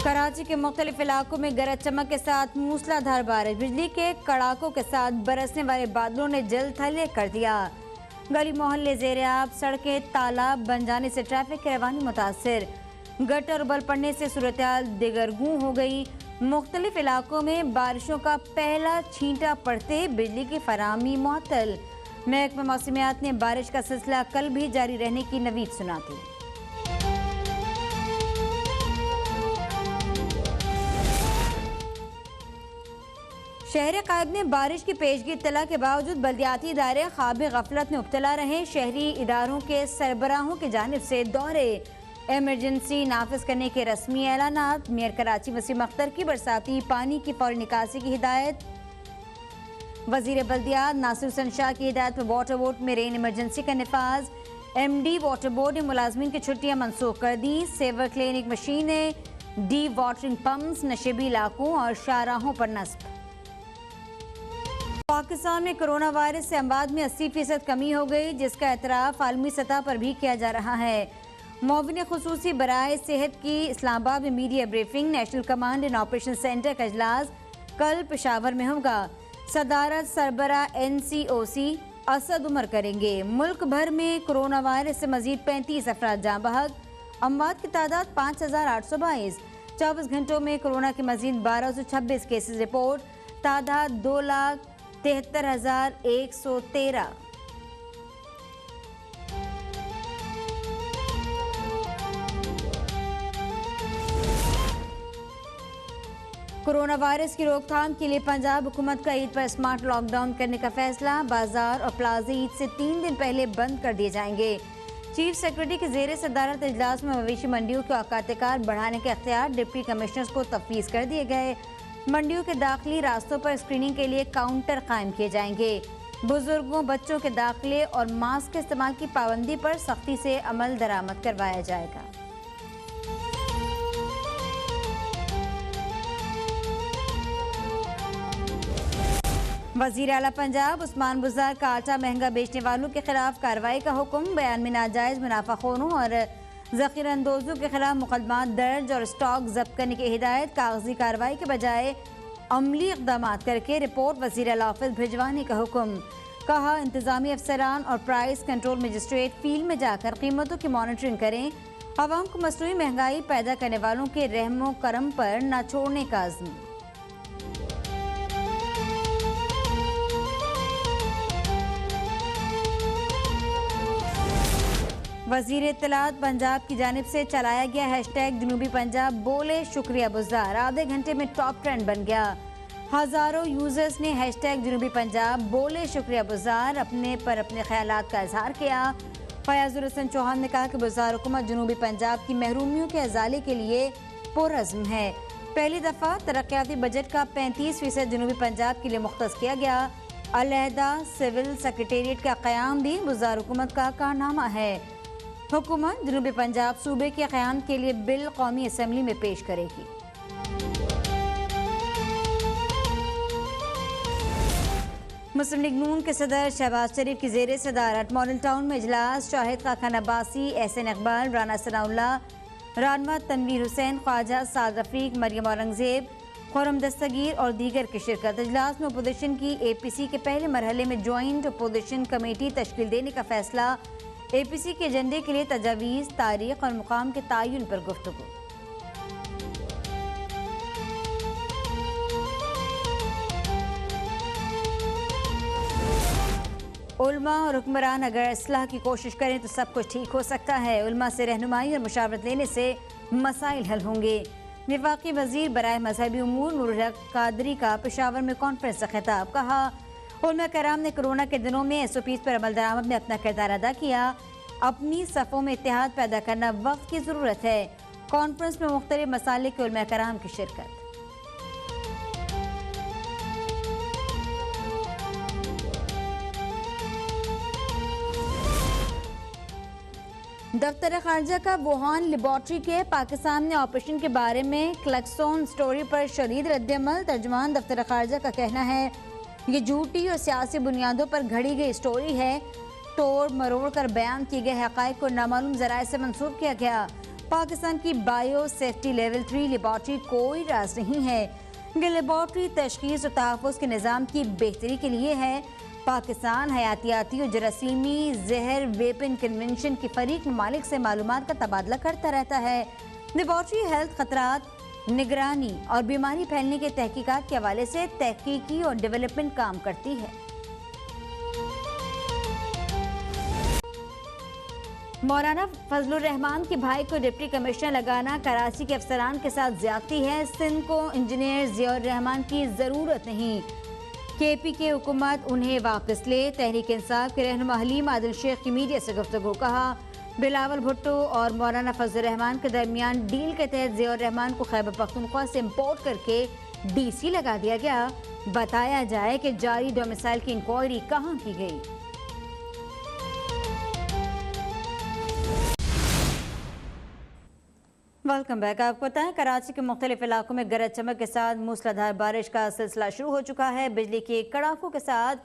कराची के मुख्तलिफ इलाकों में गरज चमक के साथ मूसलाधार बारिश, बिजली के कड़ाकों के साथ बरसने वाले बादलों ने जल थले कर दिया। गली मोहल्ले ज़ेर-ए-आब, सड़कें तालाब बन जाने से ट्रैफिक की रवानी मुतासिर। गटर उबल पड़ने से सूरत-ए-हाल दिगरगूं हो गई। मुख्तलिफ इलाकों में बारिशों का पहला छींटा पड़ते बिजली की फराहमी मुअत्तल। महकमा मौसमियात ने बारिश का सिलसिला कल भी जारी रहने की नवीद सुना दी। शहर कायब में बारिश की पेशगी इत्तला के बावजूद बल्दियाती इदारे ख्वाब गफलत में मुब्तला रहे। शहरी इदारों के सरबराहों की जानिब से दौरे एमरजेंसी नाफिज करने के रस्मी ऐलानात। मेयर कराची वसीम अख्तर की बरसाती पानी की फौरी निकासी की हिदायत। वजीर बल्दियात नासिर हुसैन शाह की हिदायत पर वाटर बोर्ड में रेन इमरजेंसी का निफाज। MD वाटर बोर्ड ने मुलाजमीन की छुट्टियां मनसूख कर दी। सेवर क्लिनिक मशीनें, डी वाटरिंग पम्प्स नशेबी इलाकों और शाहराहों पर नस्ब। पाकिस्तान में कोरोना वायरस से अमवात में 80% कमी हो गई, जिसका एतराफ़ आलमी सतह पर भी किया जा रहा है। मुआविन खुसूसी बराए सेहत की इस्लामाबाद में media briefing. National command and operation centre का इजलास कल पेशावर में होगा। सदारत सरबरा NCOC असद उमर करेंगे। मुल्क भर में कोरोना वायरस से मजीद 35 अफराद जाँ बहक। अमवात की तादाद 5822। 24 घंटों में कोरोना के मजीद 1226 केसेस रिपोर्ट। तादाद 2,73,113। कोरोना वायरस की रोकथाम के लिए पंजाब हुकूमत का ईद पर स्मार्ट लॉकडाउन करने का फैसला। बाजार और प्लाजे ईद से 3 दिन पहले बंद कर दिए जाएंगे। चीफ सेक्रेटरी के ज़ेर सदारत इजलास में मवेशी मंडियों के औकात-ए-कार बढ़ाने के अख्तियार डिप्टी कमिश्नर्स को तफवीज़ कर दिए गए। मंडियों के दाखिली रास्तों पर स्क्रीनिंग के लिए काउंटर कायम किए जाएंगे। बुजुर्गों, बच्चों के दाखिले और मास्क के इस्तेमाल की पाबंदी पर सख्ती से अमल दरामद करवाया जाएगा। वज़ीर आला पंजाब उस्मान बुज़दार का आटा महंगा बेचने वालों के खिलाफ कार्रवाई का हुक्म। बयान में नाजायज़ मुनाफाखोरों और ज़ख़ीरा अंदोज़ों के खिलाफ मुकदमा दर्ज और स्टॉक जब्त करने की हिदायत। कागजी कार्रवाई के बजाय अमली इक़दामात करके रिपोर्ट वज़ीर आला ऑफिस भिजवाने का हुक्म। कहा, इंतज़ामी अफसरान और प्राइस कंट्रोल मजिस्ट्रेट फील्ड में जाकर कीमतों की मॉनिटरिंग करें। अवाम को मसनूई महंगाई पैदा करने वालों के रहमो करम पर न छोड़ने का अज़्म। वज़ीर इत्तलात पंजाब की जानिब से चलाया गया हैशटैग जनूबी पंजाब बोले शुक्रिया बुज़दार आधे घंटे में टॉप ट्रेंड बन गया। हज़ारों यूजर्स ने हैशटैग जनूबी पंजाब बोले शुक्रिया बुज़दार अपने ख्यालात का इजहार किया। फयाज़ुर हुसैन चौहान ने कहा कि बुज़दार हुकूमत जनूबी पंजाब की महरूमियों के अजाले के लिए पुरअज़्म है। पहली दफ़ा तरक्याती बजट का 35% जनूबी पंजाब के लिए मुख्तस किया गया। अलहदा सिविल सेक्रेटेरिएट का क़याम भी बुज़दार हुकूमत का कारनामा है। हुकूमत जनूबी पंजाब सूबे के क़याम के लिए बिल कौमी असम्बली में पेश करेगी। मुस्लिम लीग नून के सदर शहबाज शरीफ की ज़ेर सदारत मॉडल टाउन में इजलास। शाहिद खान अब्बासी, एहसन इकबाल, राना सनाउल्लाह, रानवा तनवीर हुसैन, ख्वाजा साद रफीक, मरियम औरंगजेब, खुरम दस्तगीर और दीगर की शिरकत। इजलास में अपोजिशन की APC के पहले मरहले में ज्वाइंट अपोजिशन कमेटी तश्कील देने का फैसला। APC के एजेंडे के लिए तजावीज़, तारीख और मुकाम के तयन पर गुफ्तगू। उलमा और हुक्मरान अगर इस्लाह की कोशिश करें तो सब कुछ ठीक हो सकता है। उलमा से रहनुमाई और मुशावरत लेने से मसाइल हल होंगे। वफाकी वजीर बराए मजहबी उमूर नूरुल हक कादरी का पेशावर में कॉन्फ्रेंस से खिताब। कहा, उलमा कराम ने कोरोना के दिनों में SOPs पर अमल दरामद में अपना किरदार अदा किया। अपनी सफ़ों में इत्तेहाद पैदा करना वक्त की ज़रूरत है। कॉन्फ्रेंस में मुख्तलिफ मसाले के उलमा कराम की शिरकत। दफ्तर खारजा का वुहान लेबॉर्ट्री के पाकिस्तान में ऑपरेशन के बारे में क्लक्सोन स्टोरी पर शदीद रद्दअमल। तर्जुमान दफ्तर खारजा का कहना है, ये झूठी और सियासी बुनियादों पर घड़ी गई स्टोरी है। तोड़ मरोड़ कर बयान किए गए हक़ाइक़ को नामालूम ज़राए से मंसूब किया गया। पाकिस्तान की बायो सेफ्टी लेवल 3 लेबॉर्ट्री कोई राज नहीं है। ये लेबॉर्ट्री तशखीस और तहफ़्फ़ुज़ के निज़ाम की बेहतरी के लिए है। पाकिस्तान हयातियाती और जरासीमी जहर वेपन कन्वेंशन की फरीक ममालिक से मालूमात का तबादला करता रहता है। लेबॉर्ट्री हेल्थ खतरात, निगरानी और बीमारी फैलने के तहकीकात के हवाले से तहकीकी और डेवलपमेंट काम करती है। मौलाना फजलुर रहमान के भाई को डिप्टी कमिश्नर लगाना कराची के अफसरान के साथ ज्यादती है। सिंध को इंजीनियर ज़ियाउर रहमान की ज़रूरत नहीं। KP की हुकूमत उन्हें वापस ले। तहरीक इंसाफ के रहनुमा हलीम आदिल शेख की मीडिया से गुफ्तगू। कहा, बिलावल भुट्टो और मौलाना फजलुर रहमान के दरमियान डील के तहत ज़ियाउर रहमान को खैबर पख्तूनख्वा से इम्पोर्ट करके DC लगा दिया गया। बताया जाए कि जारी डोमिसाइल की इंक्वायरी कहाँ की गई। Welcome back. आपको बताएं, कराची के मुख्तलिफ इलाकों में गरज चमक के साथ मूसलाधार बारिश का सिलसिला शुरू हो चुका है। बिजली के कड़ाकों के साथ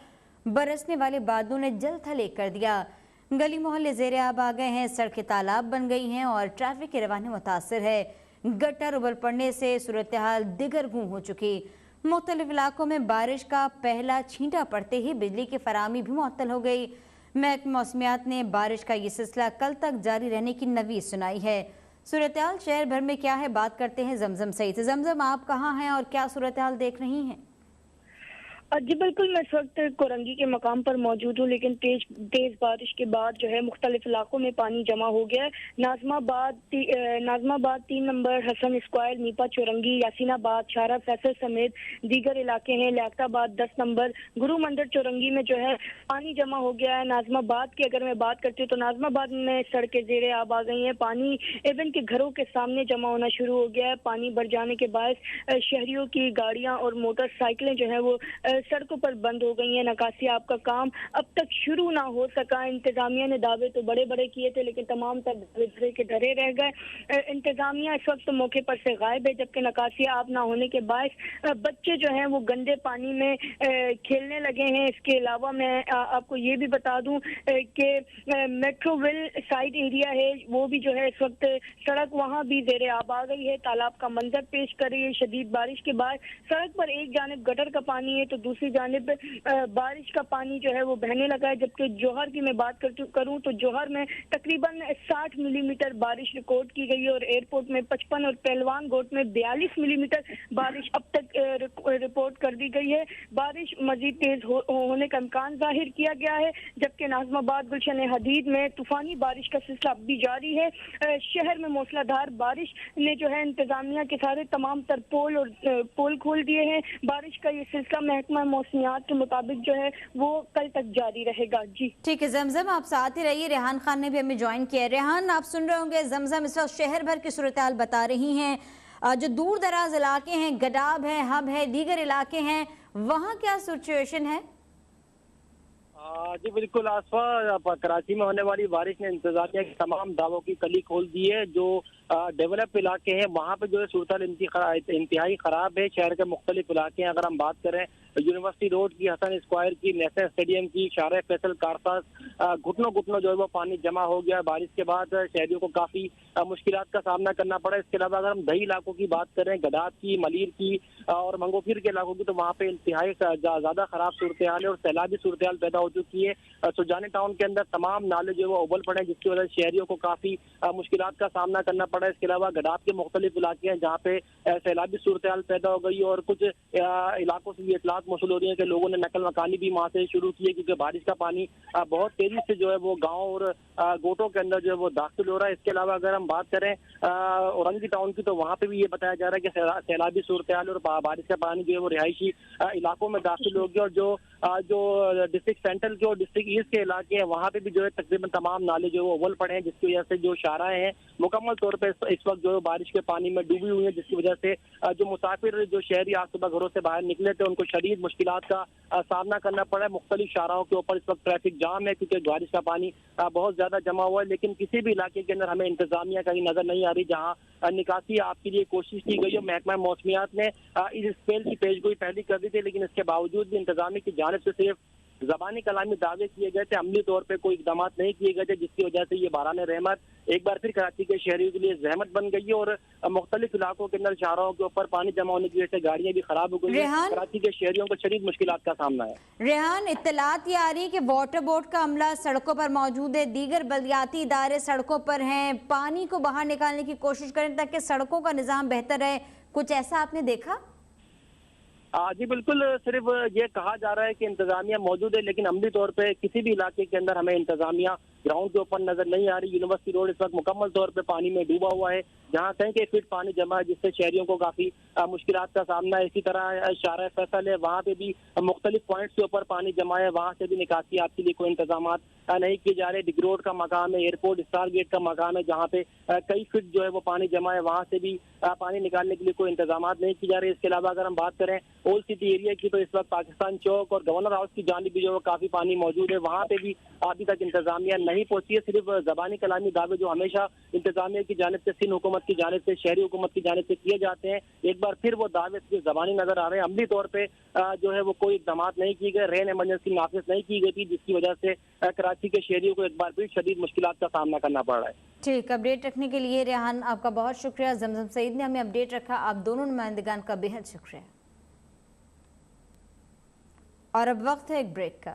बरसने वाले बादलों ने जल थल एक कर दिया। गली मोहल्ले ज़ेरे आब आ गए हैं, सड़कें तालाब बन गई हैं और ट्रैफिक की रवानी मुतासर है। गटर उबल पड़ने से सूरत हाल दिगर गूं हो चुकी। मुख्तलिफ इलाकों में बारिश का पहला छींटा पड़ते ही बिजली की फराहमी भी मुअत्तल हो गई। महकमा मौसमियात ने बारिश का ये सिलसिला कल तक जारी रहने की नवीद सुनाई है। सूरत-ए-हाल शहर भर में क्या है, बात करते हैं जमजम सईद से। जमजम, आप कहाँ हैं और क्या सूरत-ए-हाल देख रही हैं? जी बिल्कुल, मैं इस वक्त कोरंगी के मकाम पर मौजूद हूँ, लेकिन तेज बारिश के बाद जो है मुख्तलिफ इलाकों में पानी जमा हो गया है। नाजमाबाद 3 नंबर, हसन स्क्वायर, नीपा चौरंगी, यासीनाबाद, शारा फैसल समेत दीगर इलाके हैं। लियाकताबाद 10 नंबर, गुरु मंदिर चौरंगी में जो है पानी जमा हो गया है। नाजमाबाद की अगर मैं बात करती हूँ तो नाजमाबाद में सड़कें ज़ेरे आब आ गई हैं। पानी इवन के घरों के सामने जमा होना शुरू हो गया है। पानी बढ़ जाने के बायस शहरियों की गाड़ियाँ और मोटरसाइकिलें जो है वो सड़कों पर बंद हो गई हैं। नकासी आपका काम अब तक शुरू ना हो सका। इंतजामिया ने दावे तो बड़े बड़े किए थे, लेकिन तमाम तक धरे के धरे रह गए। इंतजामिया इस वक्त मौके पर से गायब है, जबकि नकासी आप ना होने के बायस बच्चे जो हैं वो गंदे पानी में खेलने लगे हैं। इसके अलावा मैं आपको ये भी बता दूं कि मेट्रोविल साइड एरिया है, वो भी जो है इस वक्त सड़क वहाँ भी ज़ेरे आब आ गई है। तालाब का मंजर पेश कर रही है। शदीद बारिश के बाद सड़क पर एक जानिब गटर का पानी है तो दूसरी जानिब बारिश का पानी जो है वो बहने लगा है। जबकि जौहर की मैं बात करूं तो जौहर में तकरीबन 60 मिलीमीटर बारिश रिकॉर्ड की गई है और एयरपोर्ट में 55 और पहलवान गोट में 42 मिलीमीटर बारिश अब तक रिपोर्ट कर दी गई है। बारिश मजीद तेज होने का इम्कान जाहिर किया गया है, जबकि नाजमाबाद, गुलशन हदीद में तूफानी बारिश का सिलसिला अब भी जारी है। शहर में मूसलाधार बारिश ने जो है इंतजामिया के सारे तमाम तर पोल खोल दिए हैं। बारिश का ये सिलसिला महकमा मौसमियात के मुताबिक जो है वो कल तक जारी रहेगा। जी ठीक है जमजम, आप साथ ही रहिए। रेहान खान ने भी हमें ज्वाइन किया है। रेहान, आप सुन रहे होंगे जमजम इस वक्त शहर भर की सूरत हाल बता रही हैं। जो दूर दराज इलाके हैं, गडाब है, हब है, दीगर इलाके हैं, वहाँ क्या सिचुएशन है? जी बिल्कुल आसफा, कराची में होने वाली बारिश ने इंतजामिया के तमाम दावों की कली खोल दी है। जो डेवलप इलाके हैं वहाँ पे जो है सूरत इंतहाई ख़राब है। शहर के मुख्तलिफ इलाके हैं, अगर हम बात करें यूनिवर्सिटी रोड की, हसन स्क्वायर की, नेशनल स्टेडियम की, शारा फैसल कारसाज, घुटनों जो है वो पानी जमा हो गया। बारिश के बाद शहरियों को काफ़ी मुश्किलात का सामना करना पड़ा। इसके अलावा अगर हम दही इलाकों की बात करें, गडाब की, मलीर की और मंगोफिर के इलाकों की, तो वहाँ पे इंतहाई ज़्यादा ख़राब सूरत हाल है और सैलाबी सूरत हाल पैदा हो चुकी है। सुजानी टाउन के अंदर तमाम नाले जो है वो उबल पड़े, जिसकी वजह से शहरियों को काफ़ी मुश्किलात का सामना करना पड़ा। इसके अलावा गडाब के मुख्तलिफ इलाके हैं जहाँ पे सैलाबी सूरत हाल पैदा हो गई और कुछ इलाकों से ये इतलात मौसूल हो रही है कि लोगों ने नकल मकानी भी वहाँ से शुरू की है, क्योंकि बारिश का पानी बहुत तेजी से जो है वो गाँव और गोटों के अंदर जो है वो दाखिल हो रहा है। इसके अलावा अगर हम बात करें औरंगी टाउन की, तो वहाँ पे भी ये बताया जा रहा है कि सैलाबी सूरत हाल और बारिश का पानी जो है वो रिहायशी इलाकों में दाखिल हो गया। और जो डिस्ट्रिक्ट सेंट्रल के और डिस्ट्रिक्ट ईस्ट के इलाके हैं वहाँ पे भी जो है तकरीबन तमाम नाले जो है वो उबल पड़े हैं, जिसकी वजह से जो शाराएं हैं मुकम्मल तौर पर इस वक्त जो है बारिश के पानी में डूबी हुई है, जिसकी वजह से जो मुसाफिर जो शहरी आज सुबह घरों से बाहर निकले थे उनको शदीद मुश्किलात का सामना करना पड़ा है। मुख्तलिफ शाहराहों के ऊपर इस वक्त ट्रैफिक जाम है, क्योंकि बारिश का पानी बहुत ज्यादा जमा हुआ है। लेकिन किसी भी इलाके के अंदर हमें इंतजामिया कहीं नजर नहीं आ रही जहाँ निकासी आपके लिए कोशिश की गई है। महकमा मौसमियात ने इस स्पेल की पेशगोई पहली कर दी थी, लेकिन इसके बावजूद भी इंतजामिया की जानिब से सिर्फ زبانی کلامی دعوے کیے گئے تھے، عملی طور پہ کوئی اقدامات نہیں کیے گئے تھے، جس کی وجہ سے یہ باران رحمت ایک بار پھر کراچی کے شہریوں کے لیے زحمت بن گئی ہے، اور مختلف علاقوں کے اندر شاہراہوں کے اوپر پانی جمع ہونے کی وجہ سے گاڑیاں بھی خراب ہو گئی ہیں۔ کراچی کے شہریوں کو شدید مشکلات کا سامنا ہے۔ ریحان، اطلاعات یہ آ رہی ہے کہ واٹر بورڈ کا عملہ سڑکوں پر موجود ہے، دیگر بلدیاتی ادارے سڑکوں پر ہیں، پانی کو باہر نکالنے کی کوشش کریں تاکہ سڑکوں کا نظام بہتر رہے، کچھ ایسا آپ نے دیکھا؟ جی بالکل، صرف یہ کہا جا رہا ہے کہ انتظامیہ موجود ہے، لیکن عملی طور پہ کسی بھی علاقے کے اندر ہمیں انتظامیہ گراؤنڈ کے اوپر نظر نہیں آ رہی۔ یونیورسٹی روڈ اس وقت مکمل طور پہ پانی میں ڈوبا ہوا ہے، جہاں کہیں کہ فٹ پانی جمع ہے، جس سے شہریوں کو کافی مشکلات کا سامنا ہے۔ اسی طرح شارع فیصل ہے، وہاں پہ بھی مختلف پوائنٹس کے اوپر پانی جمع ہے، وہاں سے بھی نکاسیات کے لیے کوئی انتظامات نہیں کیے جا رہے۔ ڈگ روڈ کا مقام ہے، ایئرپورٹ اسٹار گیٹ کا مقام ہے، جہاں پہ کئی فٹ جو ہے وہ پانی جمع ہے، وہاں سے بھی پانی نکالنے کے لیے کوئی انتظامات نہیں کیے جا رہے۔ اس کے علاوہ اگر ہم بات کریں اولڈ سٹی ایریا کی، تو اس وقت پاکستان چوک اور گورنر ہاؤس کی جانب بھی جو کافی پانی موجود ہے، وہاں پہ بھی ابھی تک انتظامیہ نہیں پہنچی ہے۔ صرف زبانی کلامی دعوے جو ہمیشہ انتظامیہ کی جانب سے، سندھ حکومت کی جانب سے، شہری حکومت کی جانب سے کیے جاتے ہیں، ایک بار پھر وہ دعوے صرف زبانی نظر آ رہے ہیں۔ عملی طور پہ جو ہے وہ کوئی اقدامات نہیں کیے گئے، رین ایمرجنسی نافذ نہیں کی گئی تھی، جس کی وجہ سے کراچی کے شہریوں کو ایک بار پھر شدید مشکلات کا سامنا کرنا پڑ رہا ہے۔ ٹھیک، اپڈیٹ رکھنے کے لیے ریحان آپ کا بہت شکریہ۔ زمزم سعید نے ہمیں اپڈیٹ رکھا، آپ دونوں نمائندگان کا بے حد شکریہ۔ اور اب وقت ہے ایک بریک کا۔